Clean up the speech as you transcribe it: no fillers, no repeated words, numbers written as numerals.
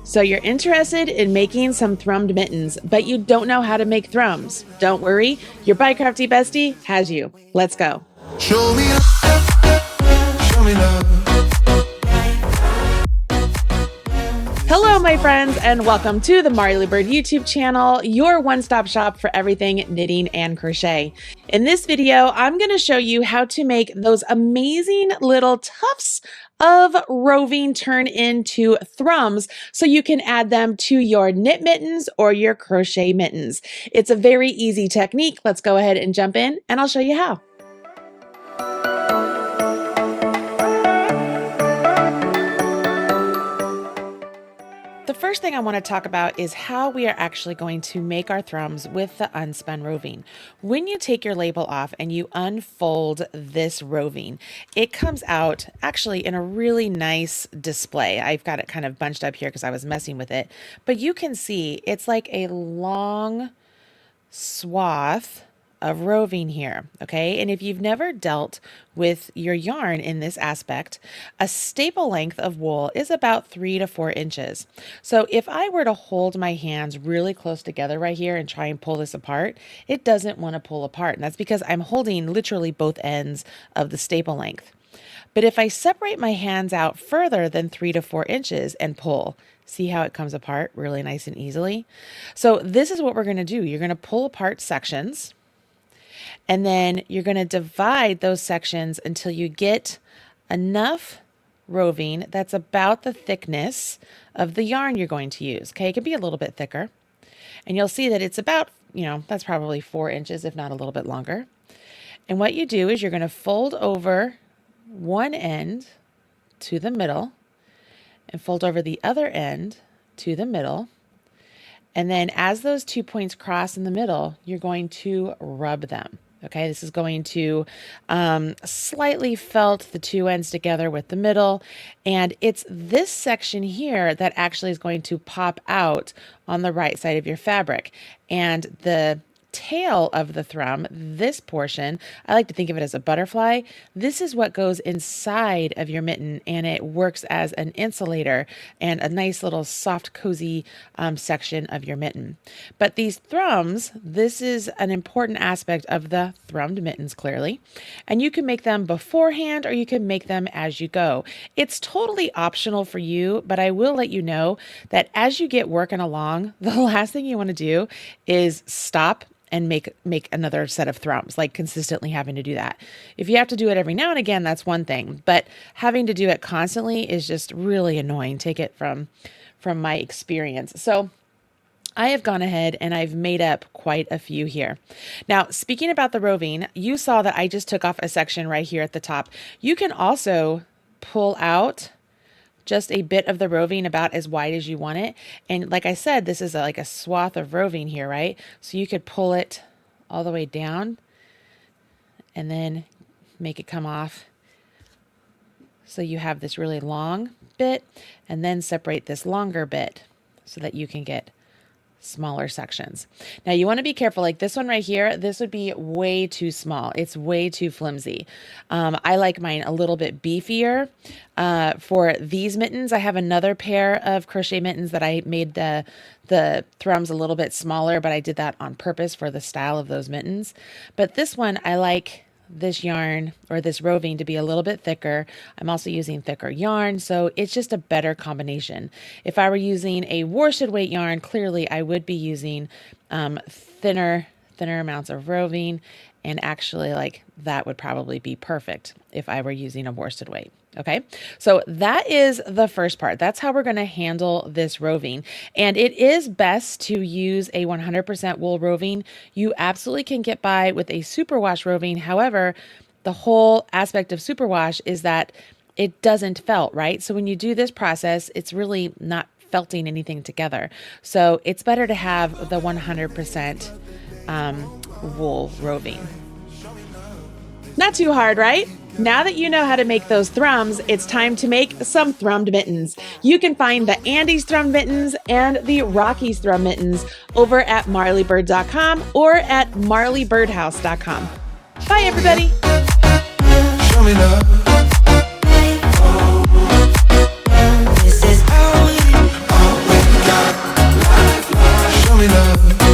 So you're interested in making some thrummed mittens, but you don't know how to make thrums. Don't worry, your BiCrafty Bestie has you. Let's go. Show me love, show me love. Hello, my friends, and welcome to the Marley Bird YouTube channel, your one-stop shop for everything knitting and crochet. In this video, I'm going to show you how to make those amazing little tufts of roving turn into thrums so you can add them to your knit mittens or your crochet mittens. It's a very easy technique. Let's go ahead and jump in and I'll show you how. The first thing I want to talk about is how we are actually going to make our thrums with the unspun roving. When you take your label off and you unfold this roving, it comes out actually in a really nice display. I've got it kind of bunched up here because I was messing with it, but you can see it's like a long swath of roving here, okay? And if you've never dealt with your yarn in this aspect, a staple length of wool is about 3 to 4 inches. So if I were to hold my hands really close together right here and try and pull this apart, it doesn't want to pull apart. And that's because I'm holding literally both ends of the staple length. But if I separate my hands out further than 3 to 4 inches and pull, see how it comes apart really nice and easily? So this is what we're going to do. You're going to pull apart sections. And then you're going to divide those sections until you get enough roving that's about the thickness of the yarn you're going to use. Okay, it can be a little bit thicker. And you'll see that it's about, that's probably 4 inches, if not a little bit longer. And what you do is you're going to fold over one end to the middle and fold over the other end to the middle. And then as those 2 points cross in the middle, you're going to rub them. Okay, this is going to slightly felt the two ends together with the middle. And it's this section here that actually is going to pop out on the right side of your fabric. And the tail of the thrum, this portion, I like to think of it as a butterfly. This is what goes inside of your mitten, and it works as an insulator and a nice little soft, cozy section of your mitten. But these thrums, this is an important aspect of the thrummed mittens, clearly. And you can make them beforehand or you can make them as you go. It's totally optional for you, but I will let you know that as you get working along, the last thing you want to do is stop and make another set of thrums, like consistently having to do that. If you have to do it every now and again, that's one thing, but having to do it constantly is just really annoying. Take it from my experience. So I have gone ahead and I've made up quite a few here. Now, speaking about the roving, you saw that I just took off a section right here at the top. You can also pull out just a bit of the roving about as wide as you want it. And like I said, this is like a swath of roving here, right? So you could pull it all the way down and then make it come off. So you have this really long bit and then separate this longer bit so that you can get smaller sections. Now you want to be careful, like this one right here, this would be way too small. It's way too flimsy. I like mine a little bit beefier. For these mittens, I have another pair of crochet mittens that I made the thrums a little bit smaller, but I did that on purpose for the style of those mittens. But this one, I like this yarn or this roving to be a little bit thicker. I'm also using thicker yarn, so it's just a better combination. If I were using a worsted weight yarn, clearly I would be using thinner amounts of roving, and actually like that would probably be perfect if I were using a worsted weight. Okay, so that is the first part. That's how we're going to handle this roving. And it is best to use a 100% wool roving. You absolutely can get by with a superwash roving. However, the whole aspect of superwash is that it doesn't felt, right? So when you do this process, it's really not felting anything together. So it's better to have the 100% wool roving. Not too hard, right? Now that you know how to make those thrums, it's time to make some thrummed mittens. You can find the Andy's Thrummed Mittens and the Rockies Thrummed Mittens over at marleybird.com or at marleybirdhouse.com. Bye, everybody. Show me love. This is how we always me love.